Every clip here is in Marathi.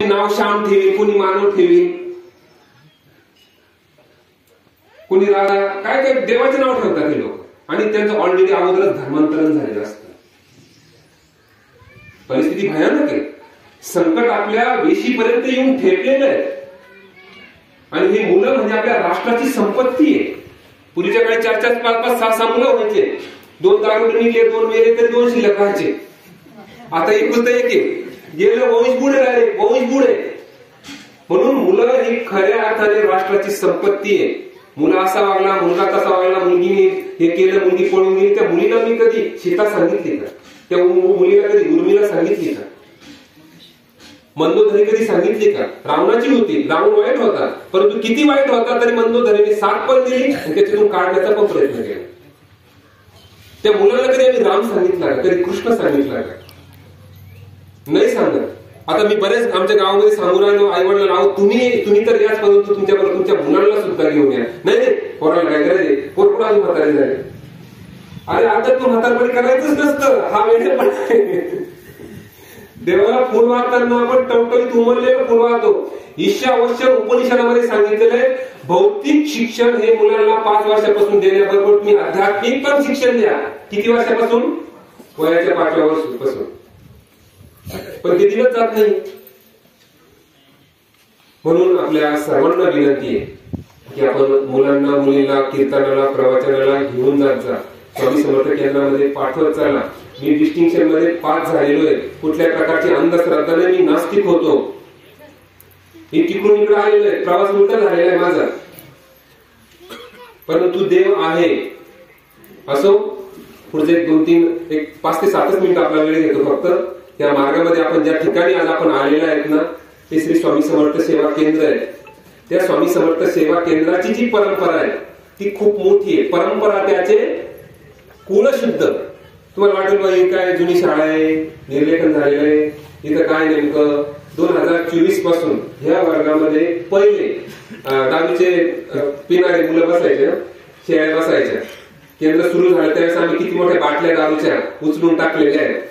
नाव श्याम ठेवी, कुणी मानव ठेवी, कुणी राधा, काय काय देवाचे नाव ठेवतात हे लोक. आणि त्यांचं ऑलरेडी अगोदरच धर्मांतरण झालेलं असतं. परिस्थिती भयानक आहे. संकट आपल्या वेशीपर्यंत येऊन ठेपलेलं आहे. आणि ही मुलं म्हणजे आपल्या राष्ट्राची संपत्ती आहे. पूर्वीच्या काळी 4-4, 5-5, 6-6 मुलं व्हायचे. 2 दारू निघले, 2 मेले तर 2 शिल्लक राहायचे. आता एकच एक आहे. गेलं वंश बुडे राहिले, वंश बुडे. म्हणून मुलं ही खऱ्या अर्थाने राष्ट्राची संपत्ती आहे. मुलं असा वागला, मुलगा तसा वागला, मुलगी हे केलं, मुलगी पळून गेली. त्या मुलीला मी कधी सीता सांगितली का? त्या मुलीला कधी उर्मिला सांगितली का? मंदोदरी कधी सांगितली का? रावणाची होती, रावण वाईट होता, परंतु किती वाईट होता तरी मंदोदरीने साथ पण दिली आणि त्याच्यातून काढण्याचा पण प्रयत्न केला. त्या मुलाला कधी आम्ही राम सांगितला का? कधी कृष्ण सांगितला का? नाही सांगत. आता मी बरेच आमच्या गावामध्ये सांगून राहिलो आई वडिलांना, तुम्ही तर याच परंतु तुमच्याबरोबर तुमच्या मुलांना सुद्धा घेऊन या. नाही पोराला काय करायचे, पोरपुढे अजून म्हातारे झाले. अरे आता तू म्हातारपणी करायचंच नसतं. हा वेळ पण देवाला फुल वाहताना आपण टवटवीत उमरलेलं फुल वाहतो. ईशावास्य उपनिषदामध्ये सांगितलेलं आहे, भौतिक शिक्षण हे मुलांना 5 वर्षापासून देण्याबरोबर तुम्ही आध्यात्मिक पण शिक्षण द्या. किती वर्षापासून? वयाच्या 5व्या वर्षापासून. पण ते दिलंच जात नाही. म्हणून आपल्या सर्वांना विनंती आहे की आपण मुलांना मुलीला कीर्तनाला प्रवचनाला घेऊन जात जा. स्वामी समर्थ केंद्रामध्ये पाठवत चला. मी डिस्टिंक्शन मध्ये पास झालेलो आहे. कुठल्या प्रकारची अंधश्रद्धाने मी नास्तिक होतो. मी तिकडून इकडे आलेलो आहे, प्रवास उलटा झालेला आहे माझा. परंतु देव आहे. असो, पुढचे 5 ते 7 मिनिट आपला वेळ घेतो फक्त. त्या मार्गामध्ये आपण ज्या ठिकाणी आज आपण आलेले आहेत ना, ते श्री स्वामी समर्थ सेवा केंद्र आहे. त्या स्वामी समर्थ सेवा केंद्राची जी परंपरा आहे ती खूप मोठी आहे. परंपरा त्याचे कुलशुद्ध. तुम्हाला वाटेल बा ही काय जुनी शाळा आहे, निर्लेखन झालेलं आहे, इथं काय नेमकं. 2024 पासून ह्या वर्गामध्ये पहिले 10वीचे पिणारे मुलं बसायचे, शेळ्या बसायच्या. केंद्र सुरू झालं त्यावेळेस आम्ही किती मोठ्या बाटल्या दारूच्या उचलून टाकलेल्या आहेत.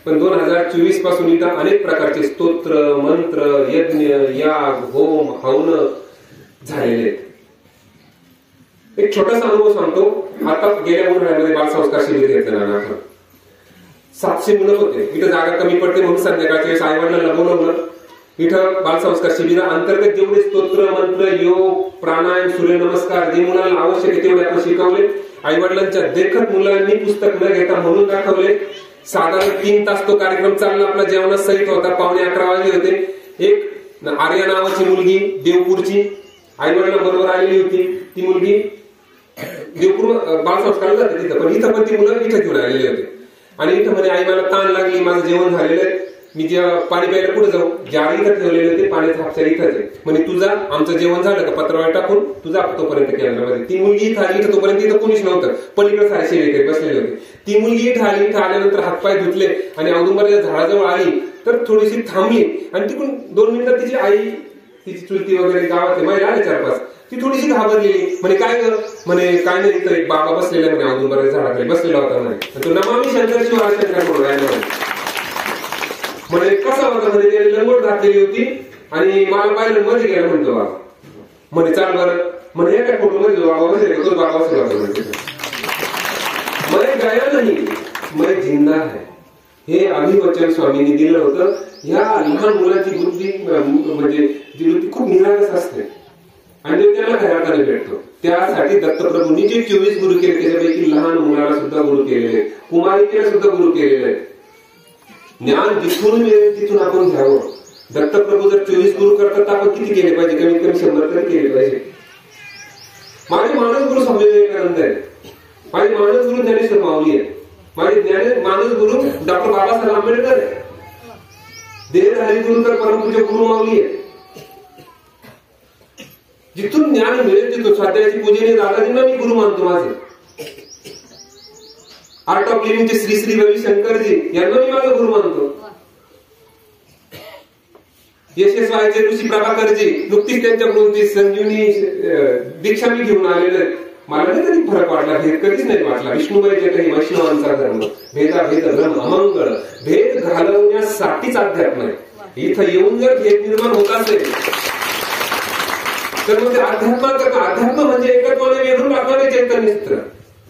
पण 2024 पासून इथं अनेक प्रकारचे स्तोत्र, मंत्र, यज्ञ, याग, होम, हवन झालेले आहेत. एक छोटासा अनुभव सांगतो. आता गेल्या उन्हाळ्यामध्ये बालसंस्कार शिबिर घेतलं ना आपण. 700 मुलं होते. इथं जागा कमी पडते म्हणून संध्याकाळच्या वेळेस आई वडिलांना बोलवलं. इथं बालसंस्कार शिबिरा अंतर्गत जेवढे स्तोत्र, मंत्र, योग, प्राणायाम, सूर्यनमस्कार जे मुलांना आवश्यक आहे तेवढे आपण शिकवले. आई वडिलांच्या देखत मुलांनी पुस्तक न घेता म्हणून दाखवले. साधारण 3 तास तो कार्यक्रम चालला. आपला जेवणात सहित होता. 11:15 वाजले होते. एक आर्या नावाची मुलगी देवपूरची आई वडिलांबरोबर आलेली होती. ती मुलगी देवपूर बालसंस्कारला जाते तिथं, पण इथं पण ती मुलं इथं घेऊन आलेली होते. आणि इथं म्हणे आई मला ताण लागली, माझं जेवण झालेलं आहे, मी जेव्हा पाणी प्यायला पुढे जाऊ, जार इथं ठेवलेले होते, पाण्याचा हापसा इथंच आहे. म्हणे तुझा आमचं जेवण झालं का पत्रावळी टाकून तुझा तोपर्यंत केंद्रामध्ये. ती मुलगी इथं आली. इथं तोपर्यंत इथं कोणीच नव्हतं. पलीकडे सारे सेवेकरी बसलेले होते. ती मुलगी इथं आली. इथं आल्यानंतर हातपाय धुतले आणि औदुंबराच्या झाडाजवळ आली तर थोडीशी थांबली. आणि तिकडून 2 मिनिटात तिची आई, तिची चुलती वगैरे गावातले महिला आले 4-5. ती थोडीशी घाबरलेली. म्हणे काय ग? म्हणे काय नाही, इथं एक बाबा बसलेला म्हणे औदुंबराच्या झाडाखाली बसलेला होता म्हणे. तो नमामि शंकर शिवाय शंकर म्हणून राहिला म्हणे. कसा होता म्हणे? त्याने लंगोट घातलेली होती आणि मला पाहिलं मध्ये गेला म्हणतो बाबा. म्हणे चाल बरं. म्हणे एका फोटो मध्ये जो बाबा बसले तो बाबा बसला होता म्हणे. म्हणे गया नाही, म्हणे जिंदा है. हे अभिवचन स्वामींनी दिलं होतं. ह्या लहान मुलाची वृत्ती म्हणजे जी वृत्ती खूप निरागस असते आणि तो त्याला घराकडे भेटतो. त्यासाठी दत्तप्रभूंनी जे 24 गुरु केले त्याच्यापैकी लहान मुलाला सुद्धा गुरु केलेले, कुमारिकेला सुद्धा गुरु केलेले. ज्ञान जिथून मिळेल तिथून आपण घ्यावं. दत्तप्रभू जर 24 गुरु करतात आपण किती केले पाहिजे? कमीत कमी 100 तरी केले पाहिजे. माझे मानस गुरु स्वामी विवेकानंद आहे. माझे मानस गुरु ज्ञानेश्वर माऊली आहे. माझे मानस गुरु डॉक्टर बाबासाहेब आंबेडकर आहे. देहधारी गुरु तर परमपूज्य गुरु माऊली आहे. जिथून ज्ञान मिळेल तिथून. स्वाध्यायाची पूजनीय दादाजींना मी गुरु मानतो माझे. आर्ट ऑफ लिव्हिंगचे श्री श्री रविशंकरजी यांना मी माझा गुरु मानतो. यशस्वायचे ऋषी प्रभाकरजी नुकतीच त्यांच्याकडून ती संजीवनी दीक्षा मी घेऊन आलेलं आहे. मला नाही कधी फरक वाटला, भेद कधीच नाही वाटला. विष्णुबाईच्या काही वैष्णवांचा धर्म भेदाभेद भ्रम अमंगळ भेद घालवण्यासाठीच अध्यात्म आहे. इथं येऊन जर भेद निर्माण होत असेल तर मग ते अध्यात्म म्हणजे एकत्वाने वेधून टाकणारे चैतन्यचित्र.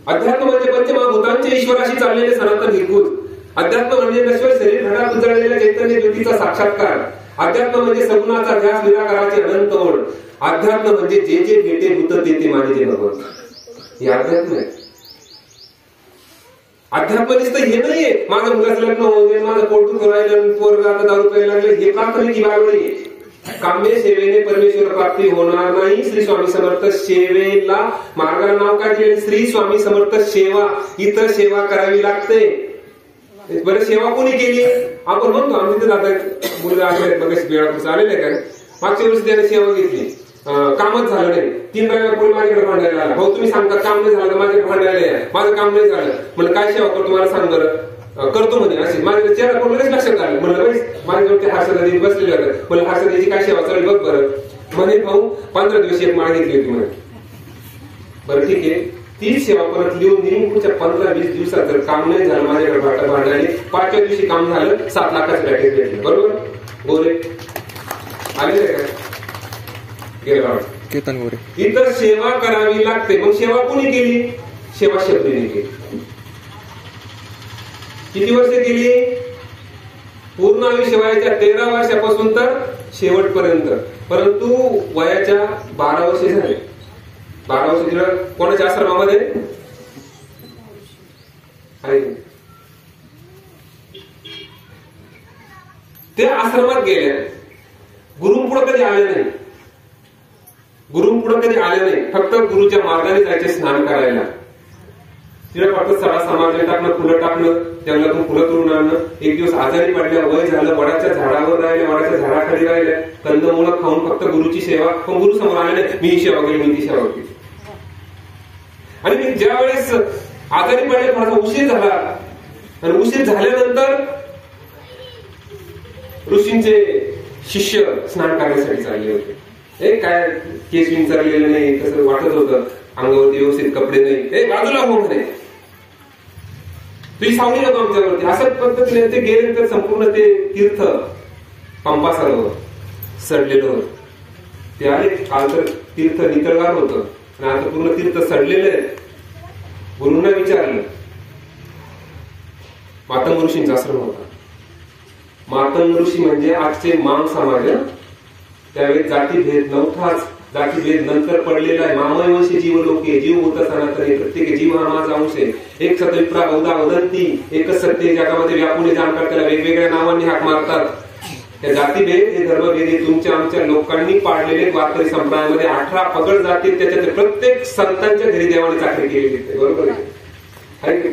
अध्यात्म म्हणजे पंचमहाभूतांचे ईश्वराशी चाललेले सनातन हिरकूज. अध्यात्म म्हणजे नश्वर शरीर घडात उजळलेल्या चैतन्य ज्योतीचा साक्षात्कार. अध्यात्म म्हणजे सगुणाचा ध्यास निराकाराची अनंत ओढ. अध्यात्म म्हणजे जे जे भेटे भूत ते मानिजे भगवंत. हे अध्यात्म आहे. अध्यात्म नुसतं हे नाहीये माझं मुलाचं लग्न होऊ दे, माझं पोट दुखू राहिलं, पोरगा आता दारू प्यायला लागले, हे प्राथमिक बाब नाहीये. काम्य सेवेने परमेश्वर प्राप्ती होणार नाही. श्री स्वामी समर्थ सेवेला मार्गाला नाव काय दिले? श्री स्वामी समर्थ सेवा. इतर सेवा करावी लागते. बरं सेवा कोणी केली? आपण म्हणतो आम्ही तिथे जातात मुलगा आले बघा वेळापूर आलेले काय मागच्या वर्षी त्याने सेवा घेतली, कामच झालं नाही. 3 रविवार माझ्याकडे भांडायला आला, भाऊ तुम्ही सांगता काम नाही झालं, माझ्याकडे भांडायला या, माझं काम नाही झालं. म्हणलं काय सेवा करतो मला सांग बरं. करतो म्हणे अशी. माझ्या चेहरा कोण लगेच लक्षात आलं. म्हणलं माझ्याजवळ ते हर्षदाजी बसलेले होते. म्हणलं हर्षदाची काय सेवा चालली बघ बरं. म्हणे भाऊ 15 दिवस एक माळ घेतली होती म्हणे. बरं ठीक आहे, ती सेवा परत लिहून देईन. पुढच्या 15-20 दिवसात जर काम नाही झालं माझ्याकडे भांडायला, 5व्या दिवशी काम झालं, 7 लाखाचं पॅकेज भेटलं. बरोबर गोरे आलेले काय गेला कीर्तन गोरे. इतर सेवा करावी लागते. मग सेवा कोणी केली? सेवा शब्दीने केली. किती वर्ष केली? पूर्ण आयुष्य वयाच्या 13 वर्षापासून तर शेवटपर्यंत. परंतु वयाच्या 12 वर्षे झाले. 12 वर्ष तिला कोणाच्या आश्रमामध्ये त्या आश्रमात गेल्या. गुरुंपुढे कधी आले नाही. गुरुंपुढे कधी आले नाही. फक्त गुरुच्या मार्गाने जायचे स्नान करायला. तिला फक्त सडा समाजने टाकणं, फुलं टाकणं, जंगलातून फुलं तोडून आणणं. एक दिवस आजारी पडल्या, वय झालं, वडाच्या झाडावर राहिल्या, वडाच्या झाडाखाली राहिल्या, कंदमुळं खाऊन फक्त गुरुची सेवा. पण गुरु समोर आले नाही, मी ही सेवा केली, मी ती सेवा केली. आणि ज्या वेळेस आजारी पडले थोडासा उशीर झाला आणि उशीर झाल्यानंतर ऋषींचे शिष्य स्नान करण्यासाठी चालले होते. काय केस विंचरलेलं नाही, कसं वाटत होतं, अंगावरती व्यवस्थित कपडे नाही, बाजूला हो म्हणे, तुझी सावली नको आमच्यावरती. असं पद्धतीने ते गेले तर संपूर्ण ते तीर्थ पंपा सरोवर सडलेलं होतं. ते आले काल तर तीर्थ नितळगार होतं आणि आता पूर्ण तीर्थ सडलेलं आहे. गुरुंना विचारलं, मातंग ऋषींचा आश्रम होता. मातंग ऋषी म्हणजे आजचे मांग समाज. त्यावेळी जातीभेद नव्हताच. जातीभेद नंतर पडलेला आहे. मामयवंशी जीव लोके जीव होत सनातने प्रत्येक जीव हा माझा अंश आहे. एक सतविप्रा बहुधा वदंती, एकच सत्य जगामध्ये व्यापुने जाणकार त्याला वेगवेगळ्या नावांनी हाक मारतात. त्या जातीभेद हे धर्मभेद हे तुमच्या आमच्या लोकांनी पाळलेले वारकरी संप्रदायामध्ये 18 पगड जातील. त्याच्यात प्रत्येक संतांच्या घरी देवाने चाकरी केलेली. बरोबर आहे.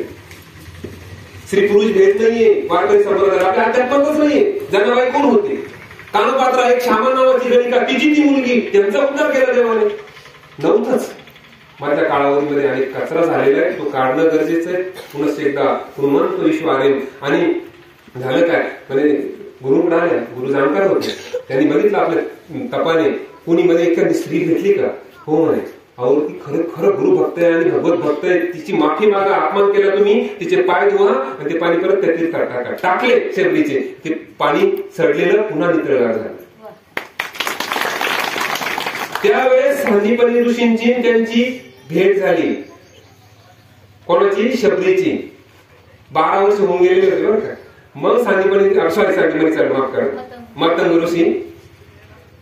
स्त्री पुरुष भेद नाहीये वारकरी संप्रदायात. आपल्या अध्यात्मातच नाहीये. जनाबाई कोण होते? कानपात्रा एक श्यामा नावाची गणिका, तिची ती मुलगी, त्यांचा उद्धार केला देवाने नव्हतंच. माझ्या काळावधीमध्ये अनेक कचरा झालेला आहे, तो काढणं गरजेचं आहे. पुनश्च एकदा हनुमंत विश्वारेम. आणि झालं काय म्हणजे गुरुंकडे आल्या, गुरु जाणकार होते. त्यांनी बघितलं आपल्या तपाने कुणी मध्ये एखादी स्त्री भेटली का? हो म्हणे. अहो ती खरं खरं गुरु भक्त आहे आणि भगवत भक्त आहे. तिची माफी मागा, अपमान केला तुम्ही, तिचे पाय धुवा आणि ते पाणी परत त्या तीर्थात टाका. टाकले शेवटीचे, ते पाणी सडलेलं पुन्हा नितळगार झालं. त्यावेळेस सांदीपनी ऋषींची त्यांची भेट झाली. कोणाची? शबरीची. 12 वर्ष होऊन गेलेली होती बरं का. मग सांदीपनी माफ करा, मातंग ऋषी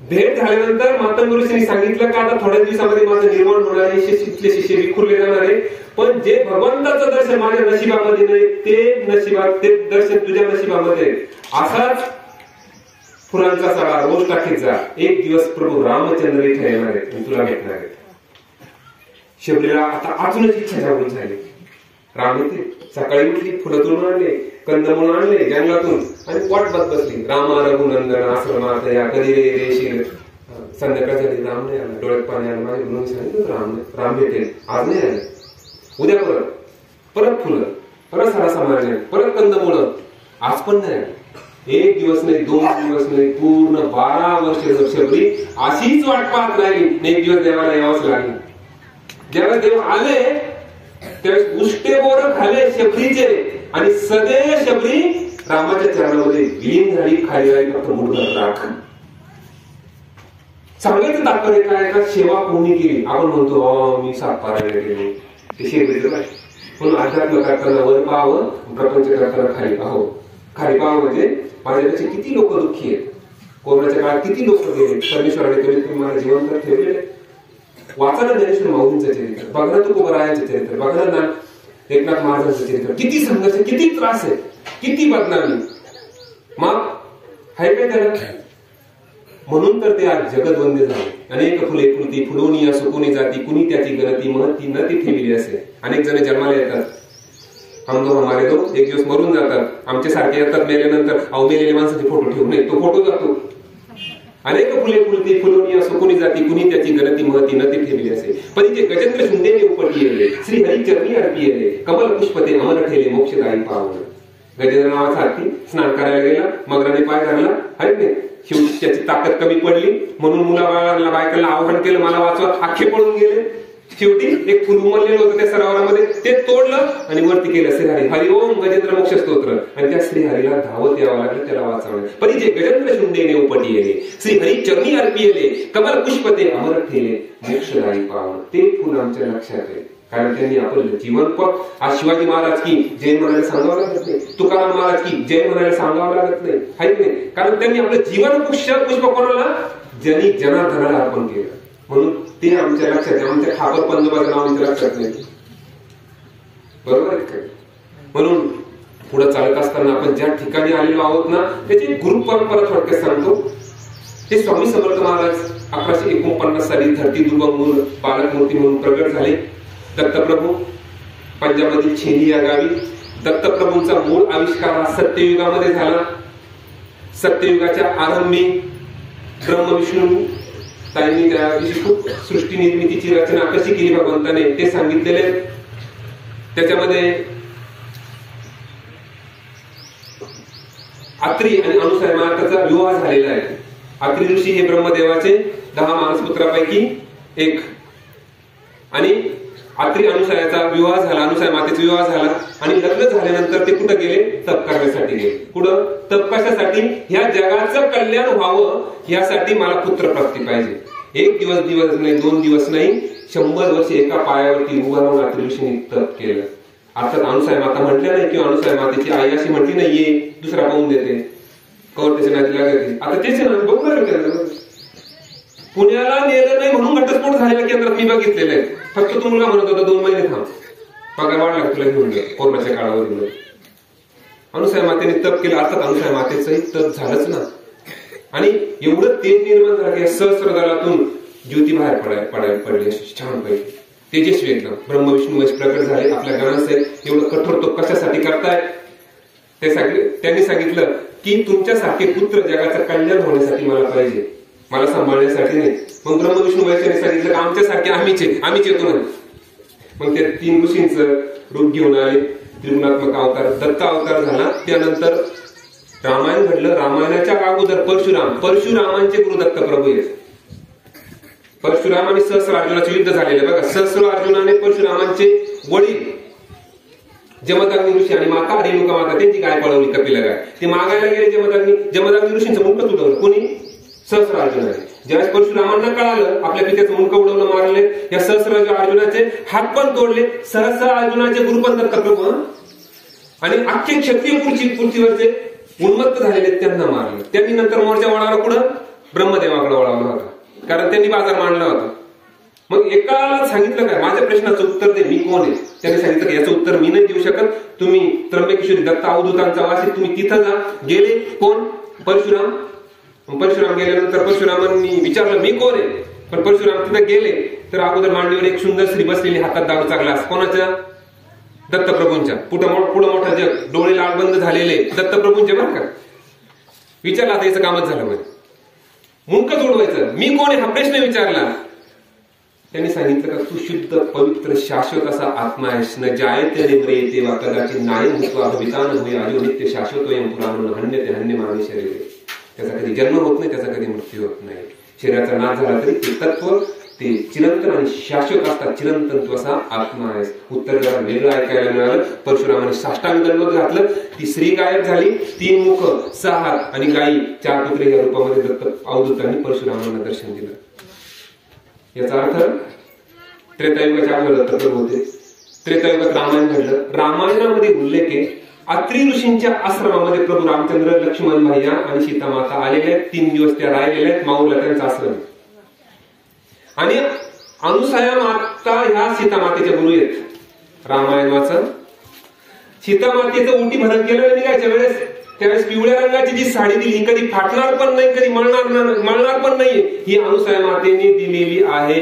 भेट झाल्यानंतर मातंग ऋषींनी सांगितलं का आता थोड्या दिवसामध्ये माझं निर्माण होणार आहे, तिथले शिष्य विखुरले जाणार आहे. पण जे भगवंताचं दर्शन माझ्या नशिबामध्ये नाही ते दर्शन तुझ्या नशिबामध्ये. असाच फुलांचा सडा रोज टाकीत जा. एक दिवस प्रभू रामचंद्र इथे येणार आहेत, तुला भेटणार आहेत. शबरीला आता अजूनच इच्छा जागून झाली. राम येते. सकाळी उठली, फुलं तोडून आणले, कंदमूळ आणले जंगलातून आणि वाट बघत बसली. रामा रघुनंदन आश्रमात या कधी रे रेशील. संध्याकाळ झाली, राम नाही आला. डोळ्यात पाणी आलं. माझ्या गुरुंनी सांगितलं राम भेटेल. आज नाही आले. उद्या परत फुलं, परत सारा समाज, परत कंदमूळ. आज पण नाही आले. एक दिवस नाही, 2 दिवस नाही, पूर्ण 12 वर्ष शबरी अशीच वाट पाहत राहिली. एक दिवस देवाला यावंच लागली. जेव्हा देव आले त्यावेळेस उष्टे बोर खाले शबरीचे आणि सदैव शबरी रामाच्या चरणामध्ये विलीन झाली, खाली राहिली फक्त मुठभर राख. सांगायचं तात्पर्य काय का सेवा कोणी केली. आपण म्हणतो मी सातपारायण केली, ते शेवटी पण अध्यात्म करताना वर पाहावं, प्रपंच करताना खाली पाहावं. खाली पाहावं म्हणजे माझ्यापेक्षा किती लोक दुःखी आहेत, कोरोनाच्या काळात किती लोक गेले, परमेश्वराने कमीत मला जिवंत ठेवलेले. वाचा ना ज्ञानेश्वर माऊलींचं चरित्र, बघा ना तुकोबरायांचं चरित्र, बघा ना एकनाथ महाराजांचं चरित्र. किती संघर्ष, किती त्रास आहे, किती बदनामी. मग हाय काय त्याला? म्हणून तर ते आज जगदवंद्य झाले. अनेक फुले फुलती फुलोनी या सुकोनी जाती, कुणी त्याची गणती महती न ती ठेवली असे. अनेक जण जन्माला येतात, हम दो हमारे दो, एक दिवस मरून जातात. आमच्या सारखे येतात मेल्यानंतर, मेलेल्या माणसाचे फोटो ठेवू नये, तो फोटो जातो. अनेक फुले फुलती फुलोनी या सुकोनी जाती, कुणी त्याची गणती महती न ती ठेवली असे. पण जे गजेंद्र शुंदेने उपटिले, श्री हरी चरणी अर्पिले, कमल पुष्पते अमर ठेले मोक्षदायी पावन. गजेंद्र नावाचा हत्ती स्नान करायला गेला, मगराने पाय धरला, आहे नाही शेवटी त्याची ताकद कमी पडली म्हणून मुलाबाळांना बायकांना आव्हान केलं मला वाचवा, अख्खे पळून गेले. शेवटी एक फुल उमललेलं होतं त्या सरोवरामध्ये, ते तोडलं आणि वरती केलं श्रीहरी, हरि ओम गजेंद्र मोक्ष स्तोत्र. आणि त्या श्रीहरीला धावत यावं लागलं त्याला वाचवलं. पण जे गजेंद्र शुंडेने उपटिले, श्री हरी चरणी अर्पिले, कमल पुष्पते अमर ठेले मोक्षदायी पावन. ते फुल आमच्या लक्षात आहे, कारण त्यांनी आपलं जीवन पद. आज शिवाजी महाराज की जय म्हणायला सांगावं लागत नाही, तुकाराम महाराज की जय म्हणायला सांगावं लागत नाही, आहे की नाही? कारण त्यांनी आपलं जीवन पुष्प कोणाला? जनी जनार्दनाला अर्पण केलं. म्हणून ते आमच्या लक्षात आहे. आमच्या खापर पंजोबाचं नाव आमच्या लक्षात नाही, बरोबर आहे काय? म्हणून पुढे चालत असताना आपण ज्या ठिकाणी आलेलो आहोत ना, त्याची गुरु परंपरा थोडक्यात सांगतो. ते स्वामी समर्थ महाराज 1149 साली धरती दुर्गम बालक मूर्ती म्हणून प्रगट झाले. दत्तप्रभू पंजाबमधील छेनी या गावी. दत्तप्रभूंचा मूळ आविष्कार हा सत्ययुगामध्ये झाला. सत्ययुगाच्या आरंभी ब्रह्म विष्णू ताईंनी त्या दिवशी खूप सृष्टी निर्मितीची रचना कशी केली भगवंताने ते सांगितलेले. त्याच्यामध्ये आत्री आणि अनुसूया माताचा विवाह झालेला आहे. आत्री ऋषी हे ब्रह्मदेवाचे 10 मानसपुत्रापैकी एक. आणि आत्री अनुसूयाचा विवाह झाला, अनुसूया मातेचा विवाह झाला आणि लग्न झाल्यानंतर ते कुठं गेले? तप करण्यासाठी गेले. कुठं तप? कशासाठी? ह्या जगाचं कल्याण व्हावं यासाठी मला पुत्र प्राप्ती पाहिजे. एक दिवस नाही, 2 दिवस नाही, 100 वर्ष एका पायावरती उभा राहून आत्री ऋषीने तप केलं. अर्थात अनुसूया माता म्हटल्या नाही किंवा अनुसूया मातेची आई अशी म्हटली नाही ये दुसरा पाहून देते, कवर त्याच्या नादी लागते. आता तेच बघणार पुण्याला नेलं नाही म्हणून घटस्फोट झालेला केंद्रात मी बघितलेलं आहे. फक्त तो मुलगा म्हणत होता 2 महिने थांब, पगार वाढला तुला घेऊन जा कोरोनाच्या काळावर. अनुसूया मातेने तप केलं. अर्थात अनुसूया मातेचंही तप झालंच ना. आणि एवढं तेज निर्माण झालं की सहस्रदलातून ज्योती बाहेर पडली छान पैकी तेजस्वी एकदम. ब्रह्म विष्णू महेश प्रकट झाले. आपल्या गणाचे एवढं कठोर तो कशासाठी करताय? त्यांनी सांगितलं की तुमच्यासारखे पुत्र जगाचं कल्याण होण्यासाठी मला पाहिजे, मला सांभाळण्यासाठी नाही. मग ब्रह्म विष्णू महेशाने सांगितलं की आमच्यासारखे आम्हीच येतो म्हणे. मग त्या 3 ऋषींचं रूप घेऊन आले. त्रिगुणात्मक अवतार दत्त अवतार झाला. त्यानंतर रामायण घडलं. रामायणाच्या अगोदर परशुरामांचे गुरु दत्त प्रभू आहेत. परशुराम आणि सहस्र अर्जुनाचे युद्ध झालेले बघा. सहस्र अर्जुनाने परशुरामांचे वडील जमदग्नी ऋषी आणि माता रेणुका माता त्यांची गाय पळवली, कपिला गाय. ते मागायला गेले जमदग्नी ऋषींचं मुंडक तुटवलं. कोणी? सहस्र अर्जुनाने. ज्यावेळेस परशुरामांना कळालं आपल्या पित्याचं मुंडक उडवलं, मारले, या सहस्र अर्जुनाचे हात पण तोडले. सहस्र अर्जुनाचे गुरु पण दत्त प्रभू आणि अख्खे क्षत्रिय पृथ्वीवरचे उन्मत्त झालेले त्यांना मारलं. त्यांनी नंतर मोर्चा वळाला कुठं? ब्रह्मदेवाकडे वळवला होता, कारण त्यांनी बाजार मांडला होता. मग एकाला सांगितलं काय माझ्या प्रश्नाचं उत्तर दे, मी कोण आहे? त्याने सांगितलं की याचं उत्तर मी नाही देऊ शकत, तुम्ही त्र्यंबकेश्वरी दत्त अवधूतांचा वासी, तुम्ही तिथं जा. गेले कोण? परशुराम. परशुराम गेल्यानंतर परशुरामांनी विचारलं मी कोण आहे? पण परशुराम तिथे गेले तर अगोदर मांडीवर एक सुंदर स्त्री बसलेली, हातात दारूचा ग्लास. कोणाच्या? दत्तप्रभूंच्या. पुढं मोठा जग, डोळे लालबंद झालेले दत्तप्रभूंचे बरं का. विचारला आता याचं कामच झालं म्हणजे मुंडकं जोडवायचं. मी कोण आहे हा प्रश्न विचारला. त्यांनी सांगितलं का तू शुद्ध पवित्र शाश्वत असा आत्मा आहेस. न जायते न मरेते वा कदाचित नाय भूत्वा भवितान होय आयो नित्य शाश्वतोयम पुराणो हन्यते हन्य मानवी शरीर. त्याचा कधी जन्म होत नाही, त्याचा कधी मृत्यू होत नाही. शरीराचा नाश झाला तरी ते तत्व ते चिरंतन आणि शाश्वत असतात. चिरंतन तू असा आत्मा आहेस. उत्तर जरा वेगळं ऐकायला मिळालं. परशुरामाने साष्टांग दंडवत घातलं. ती स्त्री गायब झाली. 3 मुख 6 हात आणि गायी 4 पुत्रे या रूपामध्ये दत्त अवधूतांनी परशुरामांना दर्शन दिलं. याचा अर्थ त्रेतायुगाच्या अगोदर दत्तप्रभू होते. त्रेतायुगात रामायण घडलं. रामायणामध्ये उल्लेख आहे अत्रि ऋषींच्या आश्रमामध्ये प्रभू रामचंद्र, लक्ष्मण भैया आणि सीतामाता आलेले आहेत. 3 दिवस त्या राहिलेल्या आहेत. माऊला त्यांचा आश्रम आणि अनुसया माता ह्या सीतामातेच्या गुरु आहेत. रामायण वाचन सीतामातेचं ओटी भरण केलं निघायच्या वेळेस त्यावेळेस पिवळ्या रंगाची जी साडी दिली ही कधी फाटणार पण नाही, कधी मळणार पण नाही. ही अनुसया मातेने दिलेली आहे.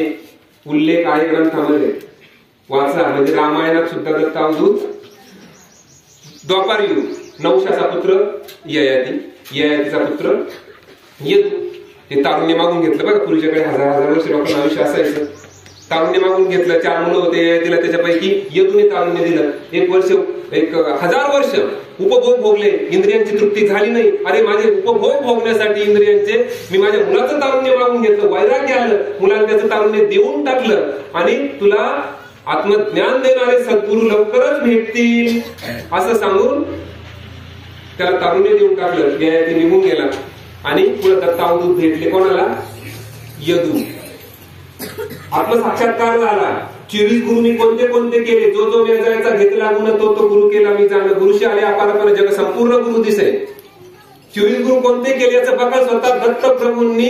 उल्लेख आहे ग्रंथामध्ये. वाचा. म्हणजे रामायणात सुद्धा दत्त अवधूत द्वापार युग नवशाचा पुत्र ययातीचा पुत्र यदू. हे तारुण्य मागून घेतलं बघा. पूर्वीच्याकडे हजार वर्ष लोकांना आयुष्य असायचं. तारुण्य मागून घेतलं. 4 मुलं होते ययातीला. त्याच्यापैकी यदूने तारुण्य दिलं. 1000 वर्ष उपभोग भोगले. इंद्रियांची तृप्ती झाली नाही. अरे माझे उपभोग भोगण्यासाठी इंद्रियांचे मी माझ्या मुलाचं तारुण्य मागून घेतलं. वैराग्य आलं. मुलाला त्याचं तारुण्य देऊन टाकलं आणि तुला आत्मज्ञान देणारे सद्गुरू लवकरच भेटतील असं सांगून त्याला तारुण्य देऊन टाकलं. ययाती निघून गेला आणि पुढे दत्त अवधूत भेटले. कोणाला? यदू. आत्मसाक्षात्कार झाला. 24 गुरु मी कोणते कोणते केले. जो वेजायचा घेतला गुण तो गुरु केला मी जाण. गुरुशी आले अपारपणे जग संपूर्ण गुरु दिसे. 24 गुरु कोणते केले याचं बघा स्वतः दत्त प्रभूंनी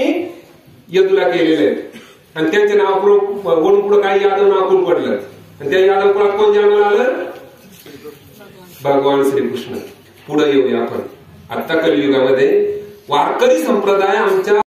यदूला केलेले आहेत. आणि त्यांच्या नावापुढे पुढे काही यादव नाव पडलं आणि त्या यादव कुळात कोण जन्माला आलं? भगवान श्रीकृष्ण. पुढे येऊया आपण. आता कलियुगामध्ये वारकरी संप्रदाय आमच्या